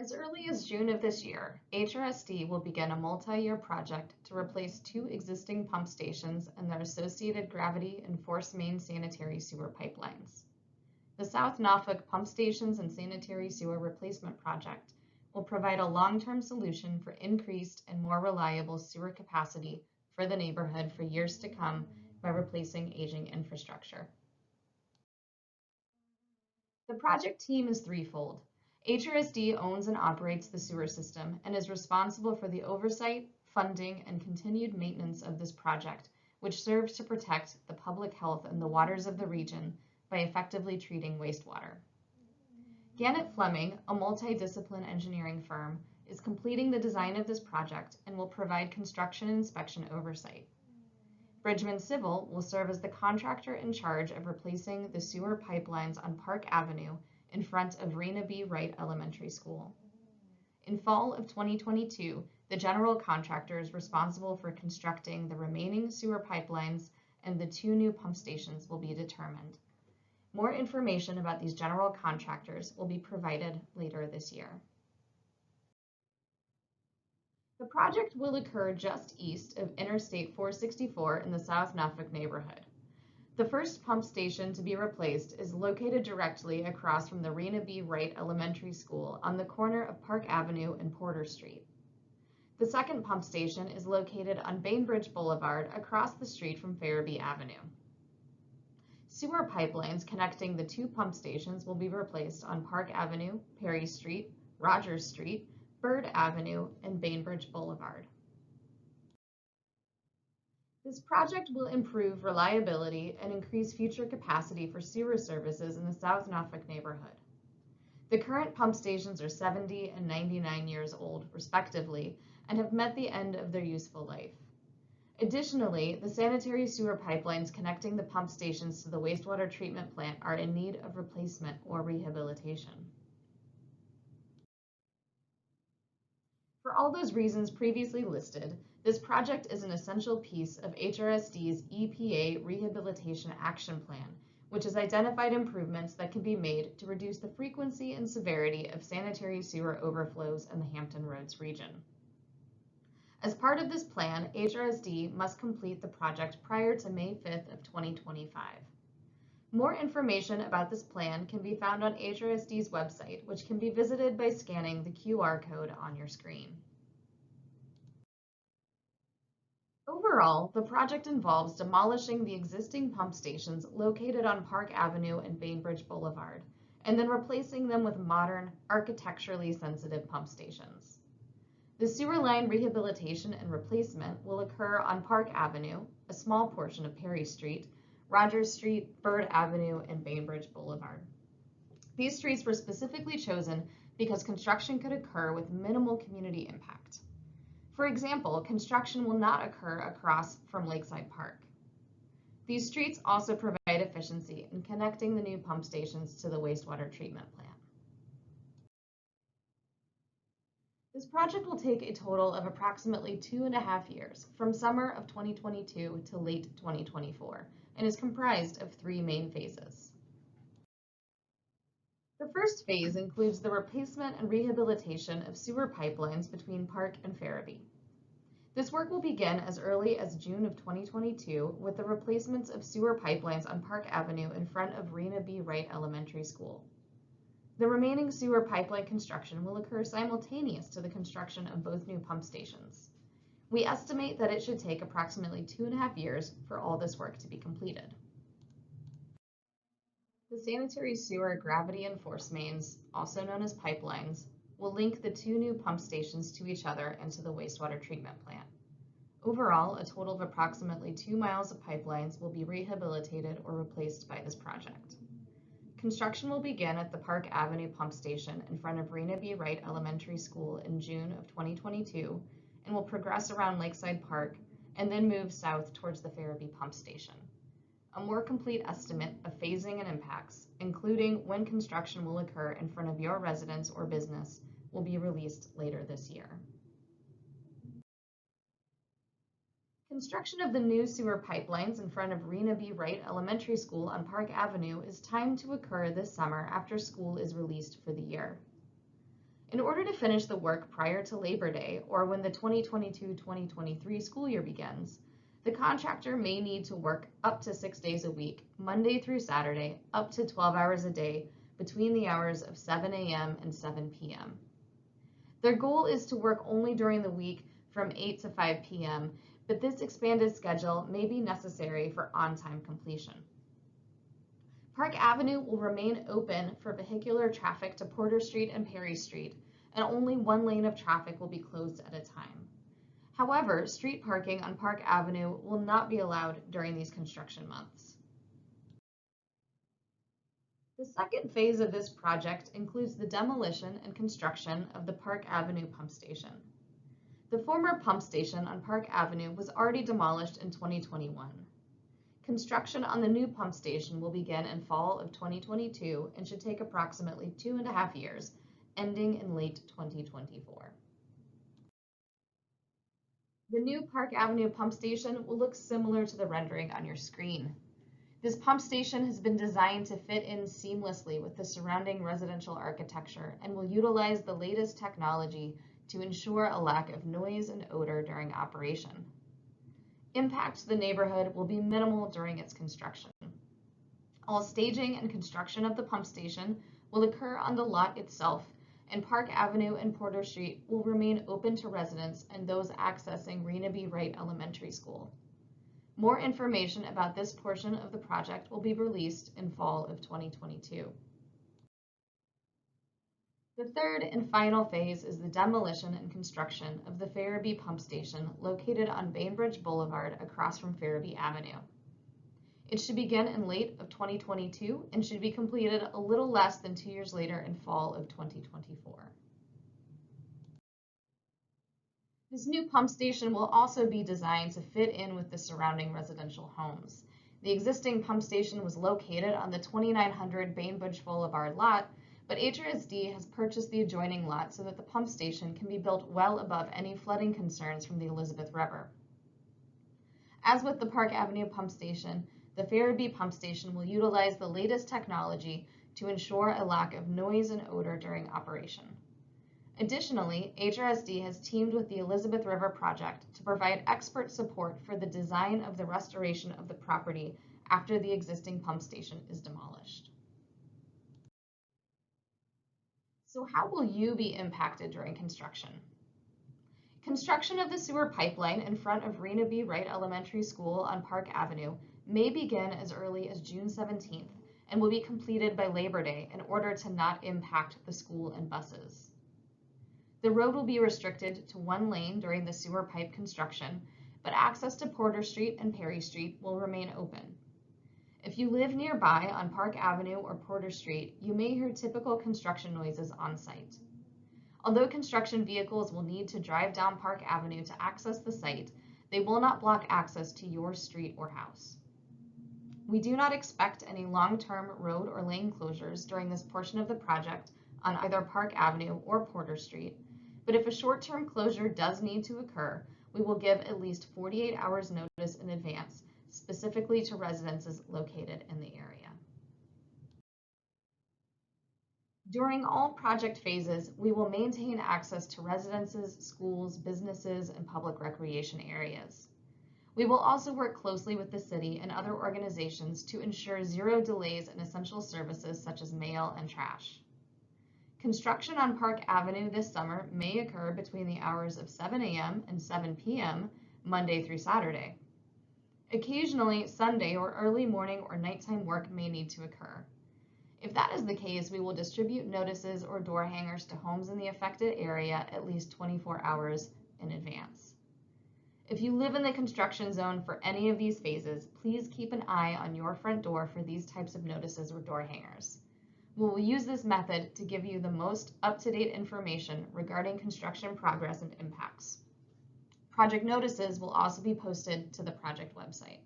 As early as June of this year, HRSD will begin a multi-year project to replace 2 existing pump stations and their associated gravity and force main sanitary sewer pipelines. The South Norfolk Pump Stations and Sanitary Sewer Replacement Project will provide a long-term solution for increased and more reliable sewer capacity for the neighborhood for years to come by replacing aging infrastructure. The project team is threefold. HRSD owns and operates the sewer system and is responsible for the oversight, funding, and continued maintenance of this project, which serves to protect the public health and the waters of the region by effectively treating wastewater. Gannett Fleming, a multidiscipline engineering firm, is completing the design of this project and will provide construction and inspection oversight. Bridgman Civil will serve as the contractor in charge of replacing the sewer pipelines on Park Avenue in front of Rena B. Wright Elementary School. In fall of 2022, the general contractor is responsible for constructing the remaining sewer pipelines, and the 2 new pump stations will be determined. More information about these general contractors will be provided later this year. The project will occur just east of Interstate 464 in the South Norfolk neighborhood. The first pump station to be replaced is located directly across from the Rena B. Wright Elementary School on the corner of Park Avenue and Porter Street. The second pump station is located on Bainbridge Boulevard across the street from Farabee Avenue. Sewer pipelines connecting the 2 pump stations will be replaced on Park Avenue, Perry Street, Rogers Street, Bird Avenue, and Bainbridge Boulevard. This project will improve reliability and increase future capacity for sewer services in the South Norfolk neighborhood. The current pump stations are 70 and 99 years old, respectively, and have met the end of their useful life. Additionally, the sanitary sewer pipelines connecting the pump stations to the wastewater treatment plant are in need of replacement or rehabilitation. For all those reasons previously listed, this project is an essential piece of HRSD's EPA Rehabilitation Action Plan, which has identified improvements that can be made to reduce the frequency and severity of sanitary sewer overflows in the Hampton Roads region. As part of this plan, HRSD must complete the project prior to May 5th of 2025. More information about this plan can be found on HRSD's website, which can be visited by scanning the QR code on your screen. Overall, the project involves demolishing the existing pump stations located on Park Avenue and Bainbridge Boulevard, and then replacing them with modern, architecturally sensitive pump stations. The sewer line rehabilitation and replacement will occur on Park Avenue, a small portion of Perry Street, Rogers Street, Bird Avenue, and Bainbridge Boulevard. These streets were specifically chosen because construction could occur with minimal community impact. For example, construction will not occur across from Lakeside Park. These streets also provide efficiency in connecting the new pump stations to the wastewater treatment plant. This project will take a total of approximately 2.5 years, from summer of 2022 to late 2024, and is comprised of 3 main phases. The first phase includes the replacement and rehabilitation of sewer pipelines between Park and Farabee. This work will begin as early as June of 2022 with the replacements of sewer pipelines on Park Avenue in front of Rena B. Wright Elementary School. The remaining sewer pipeline construction will occur simultaneous to the construction of both new pump stations. We estimate that it should take approximately 2.5 years for all this work to be completed. The sanitary sewer gravity and force mains, also known as pipelines, will link the 2 new pump stations to each other and to the wastewater treatment plant. Overall, a total of approximately 2 miles of pipelines will be rehabilitated or replaced by this project. Construction will begin at the Park Avenue pump station in front of Rena B. Wright Elementary School in June of 2022 and will progress around Lakeside Park and then move south towards the Farabee pump station. A more complete estimate of phasing and impacts, including when construction will occur in front of your residence or business, will be released later this year. Construction of the new sewer pipelines in front of Rena B. Wright Elementary School on Park Avenue is timed to occur this summer after school is released for the year. In order to finish the work prior to Labor Day or when the 2022-2023 school year begins, the contractor may need to work up to 6 days a week, Monday through Saturday, up to 12 hours a day between the hours of 7 a.m. and 7 p.m. Their goal is to work only during the week from 8 to 5 p.m., but this expanded schedule may be necessary for on-time completion. Park Avenue will remain open for vehicular traffic to Porter Street and Perry Street, and only one lane of traffic will be closed at a time. However, street parking on Park Avenue will not be allowed during these construction months. The second phase of this project includes the demolition and construction of the Park Avenue pump station. The former pump station on Park Avenue was already demolished in 2021. Construction on the new pump station will begin in fall of 2022 and should take approximately 2.5 years, ending in late 2024. The new Park Avenue pump station will look similar to the rendering on your screen. This pump station has been designed to fit in seamlessly with the surrounding residential architecture and will utilize the latest technology to ensure a lack of noise and odor during operation. Impact to the neighborhood will be minimal during its construction. All staging and construction of the pump station will occur on the lot itself, and Park Avenue and Porter Street will remain open to residents and those accessing Rena B. Wright Elementary School. More information about this portion of the project will be released in fall of 2022. The third and final phase is the demolition and construction of the Farabee pump station located on Bainbridge Boulevard across from Farabee Avenue. It should begin in late of 2022 and should be completed a little less than 2 years later in fall of 2024. This new pump station will also be designed to fit in with the surrounding residential homes. The existing pump station was located on the 2900 Bainbridge Boulevard lot, but HRSD has purchased the adjoining lot so that the pump station can be built well above any flooding concerns from the Elizabeth River. As with the Park Avenue pump station, the Farabee pump station will utilize the latest technology to ensure a lack of noise and odor during operation. Additionally, HRSD has teamed with the Elizabeth River Project to provide expert support for the design of the restoration of the property after the existing pump station is demolished. So how will you be impacted during construction? Construction of the sewer pipeline in front of Rena B. Wright Elementary School on Park Avenue may begin as early as June 17th and will be completed by Labor Day in order to not impact the school and buses. The road will be restricted to one lane during the sewer pipe construction, but access to Porter Street and Perry Street will remain open. If you live nearby on Park Avenue or Porter Street, you may hear typical construction noises on site. Although construction vehicles will need to drive down Park Avenue to access the site, they will not block access to your street or house. We do not expect any long-term road or lane closures during this portion of the project on either Park Avenue or Porter Street, but if a short-term closure does need to occur, we will give at least 48 hours notice in advance, specifically to residences located in the area. During all project phases, we will maintain access to residences, schools, businesses, and public recreation areas. We will also work closely with the city and other organizations to ensure zero delays in essential services such as mail and trash. Construction on Park Avenue this summer may occur between the hours of 7 a.m. and 7 p.m. Monday through Saturday. Occasionally, Sunday or early morning or nighttime work may need to occur. If that is the case, we will distribute notices or door hangers to homes in the affected area at least 24 hours in advance. If you live in the construction zone for any of these phases, please keep an eye on your front door for these types of notices or door hangers. We will use this method to give you the most up-to-date information regarding construction progress and impacts. Project notices will also be posted to the project website.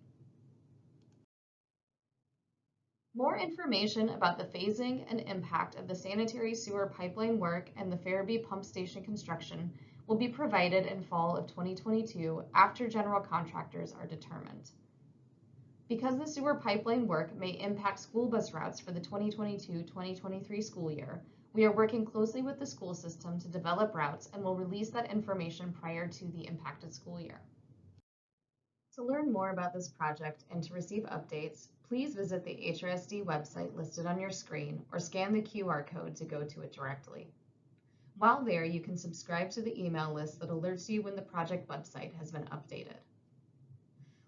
More information about the phasing and impact of the sanitary sewer pipeline work and the Farabee pump station construction will be provided in fall of 2022 after general contractors are determined. Because the sewer pipeline work may impact school bus routes for the 2022-2023 school year, We are working closely with the school system to develop routes and will release that information prior to the impacted school year. To learn more about this project and to receive updates, please visit the HRSD website listed on your screen or scan the QR code to go to it directly. While there, you can subscribe to the email list that alerts you when the project website has been updated.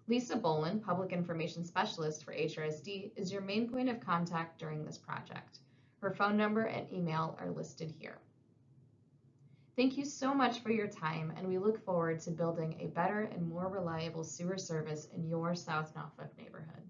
Lisa Bolin, Public Information Specialist for HRSD, is your main point of contact during this project. Her phone number and email are listed here. Thank you so much for your time, and we look forward to building a better and more reliable sewer service in your South Norfolk neighborhood.